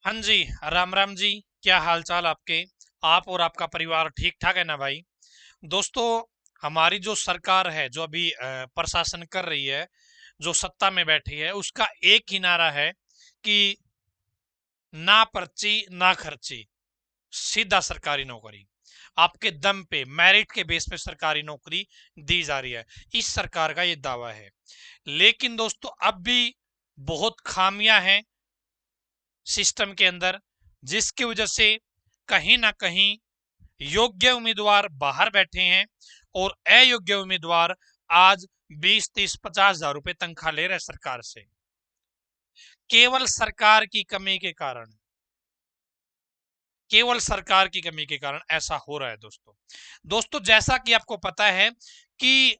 हाँ जी। राम राम जी। क्या हाल चाल आपके? आप और आपका परिवार ठीक ठाक है ना भाई? दोस्तों, हमारी जो सरकार है, जो अभी प्रशासन कर रही है, जो सत्ता में बैठी है, उसका एक ही नारा है कि ना पर्ची ना खर्ची, सीधा सरकारी नौकरी। आपके दम पे, मेरिट के बेस पे सरकारी नौकरी दी जा रही है। इस सरकार का ये दावा है। लेकिन दोस्तों, अब भी बहुत खामियां हैं सिस्टम के अंदर, जिसकी वजह से कहीं ना कहीं योग्य उम्मीदवार बाहर बैठे हैं और अयोग्य उम्मीदवार आज 20, 30, 50 हजार रुपए तनख्वाह ले रहे हैं सरकार से, केवल सरकार की कमी के कारण। केवल सरकार की कमी के कारण ऐसा हो रहा है दोस्तों। दोस्तों, जैसा कि आपको पता है कि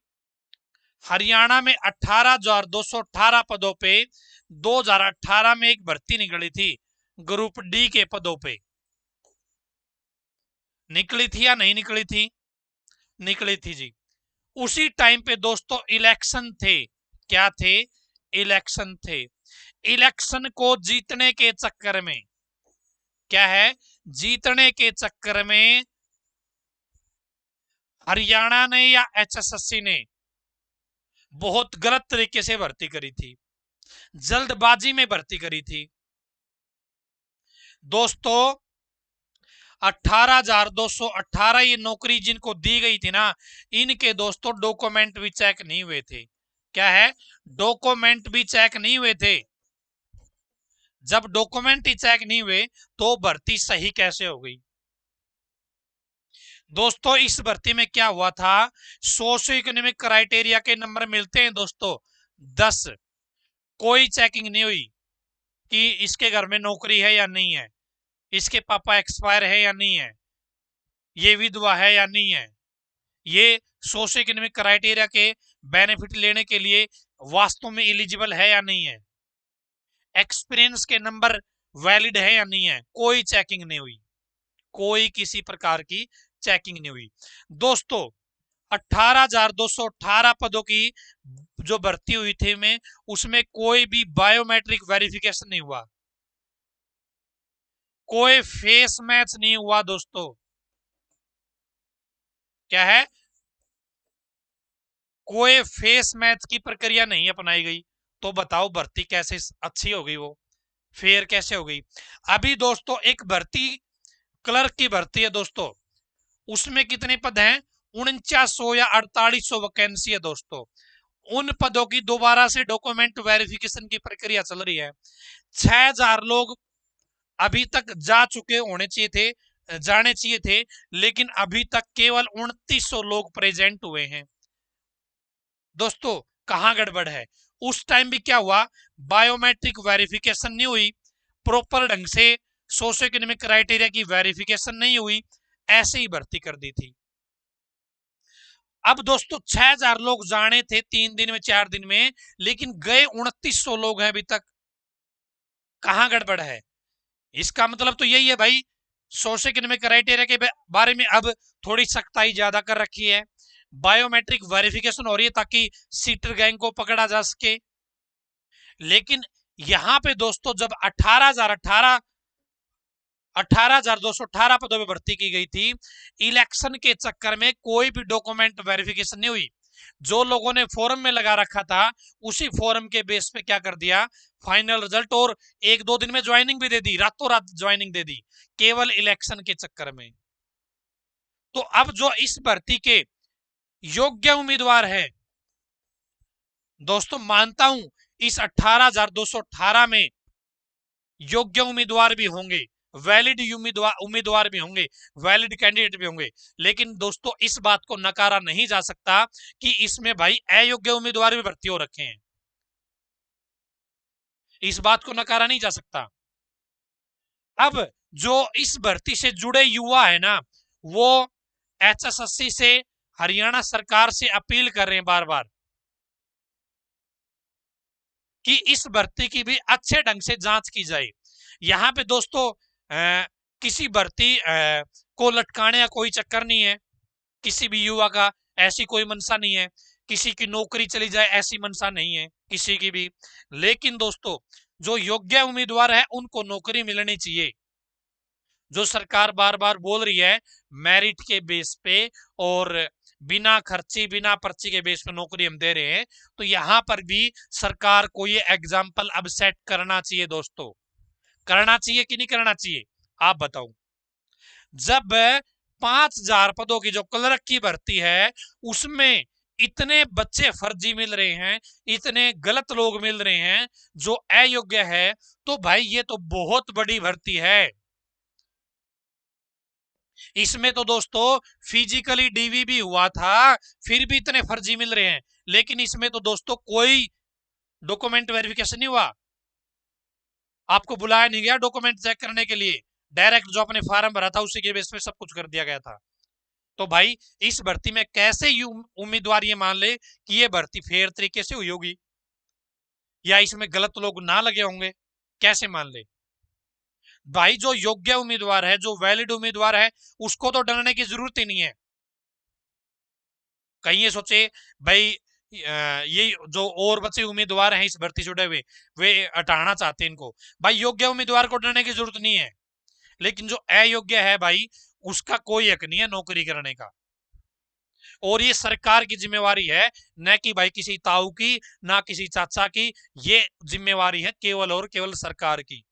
हरियाणा में 18,218 पदों पे 2018 में एक भर्ती निकली थी, ग्रुप डी के पदों पे। निकली थी या नहीं निकली थी? निकली थी जी। उसी टाइम पे दोस्तों इलेक्शन थे। क्या थे? इलेक्शन थे। इलेक्शन को जीतने के चक्कर में, क्या है, जीतने के चक्कर में हरियाणा ने या एचएसएससी ने बहुत गलत तरीके से भर्ती करी थी, जल्दबाजी में भर्ती करी थी दोस्तों। 18,218 ये नौकरी जिनको दी गई थी ना, इनके दोस्तों डॉक्यूमेंट भी चेक नहीं हुए थे। क्या है? डॉक्यूमेंट भी चेक नहीं हुए थे। जब डॉक्यूमेंट ही चेक नहीं हुए तो भर्ती सही कैसे हो गई? दोस्तों, इस भर्ती में क्या हुआ था, सोशो इकोनॉमिक क्राइटेरिया के नंबर मिलते हैं दोस्तों 10। कोई चेकिंग नहीं हुई कि इसके घर में नौकरी है या नहीं है, इसके पापा एक्सपायर है या नहीं है, ये विधवा है या नहीं है, ये सोशो इकोनॉमिक क्राइटेरिया के बेनिफिट लेने के लिए वास्तव में एलिजिबल है या नहीं है, एक्सपीरियंस के नंबर वैलिड है या नहीं है। कोई चेकिंग नहीं हुई, कोई किसी प्रकार की चेकिंग नहीं हुई दोस्तों। 18,218 पदों की जो भर्ती हुई थी में, उसमें कोई भी बायोमेट्रिक वेरिफिकेशन नहीं हुआ, कोई फेस मैच नहीं हुआ दोस्तों। क्या है? कोई फेस मैच की प्रक्रिया नहीं अपनाई गई। तो बताओ भर्ती कैसे अच्छी हो गई, वो फेयर कैसे हो गई? अभी दोस्तों एक भर्ती, क्लर्क की भर्ती है दोस्तों, उसमें कितने पद हैं? 4900 या 4800 वैकेंसी है दोस्तों। उन पदों की दोबारा से डॉक्यूमेंट वेरिफिकेशन की प्रक्रिया चल रही है। 6,000 लोग अभी तक जा चुके होने चाहिए थे, जाने चाहिए थे, लेकिन अभी तक केवल 2900 लोग प्रेजेंट हुए हैं दोस्तों। कहां गड़बड़ है? उस टाइम भी क्या हुआ, बायोमेट्रिक वेरिफिकेशन नहीं हुई, प्रॉपर ढंग से सोशो इकोनॉमिक क्राइटेरिया की वेरिफिकेशन नहीं हुई, ऐसे ही भर्ती कर दी थी। अब दोस्तों 6,000 लोग जाने थे 3 दिन में, 4 दिन में, लेकिन गए 2900 लोग हैं अभी तक। कहां गड़बड़ है? इसका मतलब तो यही है भाई, सोशो इकोनॉमिक क्राइटेरिया के बारे में अब थोड़ी सख्ताई ज्यादा कर रखी है, बायोमेट्रिक वेरिफिकेशन हो रही है ताकि सीटर गैंग को पकड़ा जा सके। लेकिन यहां पे दोस्तों जब 18,218 पदों में भर्ती की गई थी, इलेक्शन के चक्कर में कोई भी डॉक्यूमेंट वेरिफिकेशन नहीं हुई। जो लोगों ने फॉर्म में लगा रखा था, उसी फॉर्म के बेस पे क्या कर दिया, फाइनल रिजल्ट, और 1-2 दिन में ज्वाइनिंग भी दे दी, रातों रात ज्वाइनिंग दे दी, केवल इलेक्शन के चक्कर में। तो अब जो इस भर्ती के योग्य उम्मीदवार है दोस्तों, मानता हूं इस 18,218 में योग्य उम्मीदवार भी होंगे, वैलिड उम्मीदवार भी होंगे, वैलिड कैंडिडेट भी होंगे, लेकिन दोस्तों इस बात को नकारा नहीं जा सकता कि इसमें भाई अयोग्य उम्मीदवार भी भर्ती हो रखे हैं। इस बात को नकारा नहीं जा सकता। अब जो इस भर्ती से जुड़े युवा है ना, वो एचएसएससी से, हरियाणा सरकार से अपील कर रहे हैं बार बार कि इस भर्ती की भी अच्छे ढंग से जांच की जाए। यहां पे दोस्तों किसी भर्ती को लटकाने का कोई चक्कर नहीं है, किसी भी युवा का ऐसी कोई मनसा नहीं है, किसी की नौकरी चली जाए ऐसी मनसा नहीं है किसी की भी। लेकिन दोस्तों जो योग्य उम्मीदवार है उनको नौकरी मिलनी चाहिए। जो सरकार बार बार बोल रही है मेरिट के बेस पे और बिना खर्ची बिना पर्ची के बेस पे नौकरी हम दे रहे हैं, तो यहां पर भी सरकार को ये एग्जाम्पल अब सेट करना चाहिए दोस्तों। करना चाहिए कि नहीं करना चाहिए, आप बताओ। जब 5,000 पदों की जो क्लर्क की भर्ती है उसमें इतने बच्चे फर्जी मिल रहे हैं, इतने गलत लोग मिल रहे हैं जो अयोग्य है, तो भाई ये तो बहुत बड़ी भर्ती है। इसमें तो दोस्तों फिजिकली डीवी भी हुआ था, फिर भी इतने फर्जी मिल रहे हैं। लेकिन इसमें तो दोस्तों कोई डॉक्यूमेंट वेरिफिकेशन नहीं हुआ, आपको बुलाया नहीं गया डॉक्यूमेंट चेक करने के लिए, डायरेक्ट जो अपने फार्म भरा था उसी के बेस पे सब कुछ कर दिया गया था। तो भाई इस भर्ती में कैसे उम्मीदवार ये मान ले कि ये भर्ती फेयर तरीके से हुई होगी या इसमें गलत लोग ना लगे होंगे, कैसे मान ले। भाई जो योग्य उम्मीदवार है, जो वैलिड उम्मीदवार है, उसको तो डरने की जरूरत ही नहीं है। कहीं ये सोचे भाई ये जो और बचे उम्मीदवार हैं इस भर्ती से जुड़े हुए, वे हटाना चाहते हैं इनको। भाई योग्य उम्मीदवार को डरने की जरूरत नहीं है, लेकिन जो अयोग्य है भाई उसका कोई हक नहीं है नौकरी करने का। और ये सरकार की जिम्मेवारी है, न कि भाई किसी ताऊ की, ना किसी चाचा की। ये जिम्मेवारी है केवल और केवल सरकार की।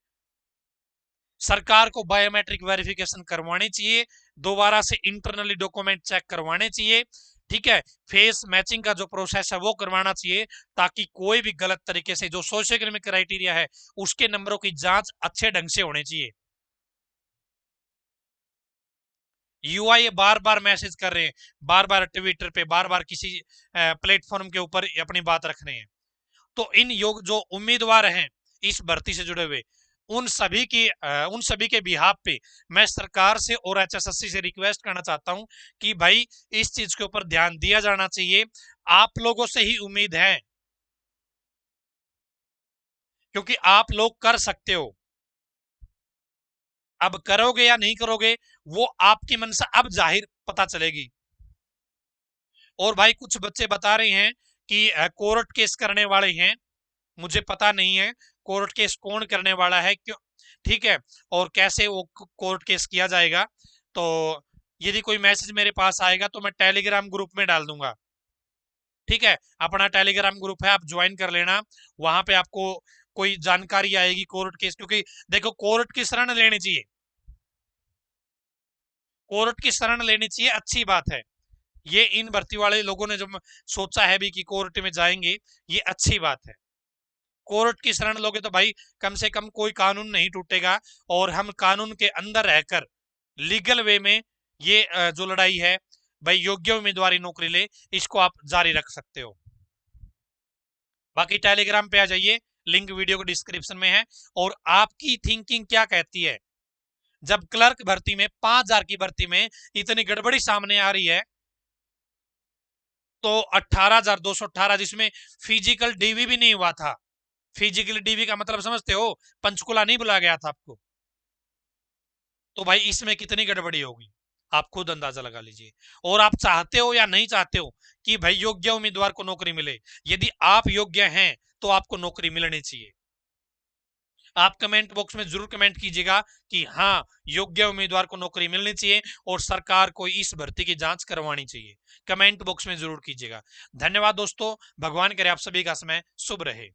सरकार को बायोमेट्रिक वेरिफिकेशन करवानी चाहिए, दोबारा से इंटरनली डॉक्यूमेंट चेक करवाने चाहिए, ठीक है। फेस मैचिंग का जो प्रोसेस है वो करवाना चाहिए, ताकि कोई भी गलत तरीके से जो सोशियो इकोनॉमिक क्राइटेरिया है उसके नंबरों की जांच अच्छे ढंग से होनी चाहिए। यूआई बार बार मैसेज कर रहे हैं, बार बार ट्विटर पे, बार बार किसी प्लेटफॉर्म के ऊपर अपनी बात रख रहे हैं। तो इन योग जो उम्मीदवार हैं इस भर्ती से जुड़े हुए, उन सभी के बिहाफ पे मैं सरकार से और एचएसएससी से रिक्वेस्ट करना चाहता हूं कि भाई इस चीज के ऊपर ध्यान दिया जाना चाहिए। आप लोगों से ही उम्मीद है, क्योंकि आप लोग कर सकते हो। अब करोगे या नहीं करोगे वो आपकी मनसा अब जाहिर पता चलेगी। और भाई कुछ बच्चे बता रहे हैं कि कोर्ट केस करने वाले हैं, मुझे पता नहीं है कोर्ट केस कौन करने वाला है, क्यों, ठीक है, और कैसे वो कोर्ट केस किया जाएगा। तो यदि कोई मैसेज मेरे पास आएगा तो मैं टेलीग्राम ग्रुप में डाल दूंगा, ठीक है। अपना टेलीग्राम ग्रुप है, आप ज्वाइन कर लेना। वहां पे आपको कोई जानकारी आएगी कोर्ट केस, क्योंकि देखो कोर्ट की शरण लेनी चाहिए, कोर्ट की शरण लेनी चाहिए, अच्छी बात है। ये इन भर्ती वाले लोगों ने जो सोचा है भी कि कोर्ट में जाएंगे, ये अच्छी बात है। कोर्ट की शरण लोगे तो भाई कम से कम कोई कानून नहीं टूटेगा, और हम कानून के अंदर रहकर लीगल वे में ये जो लड़ाई है भाई योग्य उम्मीदवारी नौकरी ले, इसको आप जारी रख सकते हो। बाकी टेलीग्राम पे आ जाइए, लिंक वीडियो को डिस्क्रिप्शन में है। और आपकी थिंकिंग क्या कहती है, जब क्लर्क भर्ती में 5,000 की भर्ती में इतनी गड़बड़ी सामने आ रही है, तो 18,218 जिसमें फिजिकल डीवी भी नहीं हुआ था। फिजिकल डीवी का मतलब समझते हो, पंचकुला नहीं बुलाया गया था आपको, तो भाई इसमें कितनी गड़बड़ी होगी आप खुद अंदाजा लगा लीजिए। और आप चाहते हो या नहीं चाहते हो कि भाई योग्य उम्मीदवार को नौकरी मिले, यदि आप योग्य हैं तो आपको नौकरी मिलनी चाहिए। आप कमेंट बॉक्स में जरूर कमेंट कीजिएगा कि हाँ योग्य उम्मीदवार को नौकरी मिलनी चाहिए और सरकार को इस भर्ती की जांच करवानी चाहिए। कमेंट बॉक्स में जरूर कीजिएगा। धन्यवाद दोस्तों, भगवान करे आप सभी का समय शुभ रहे।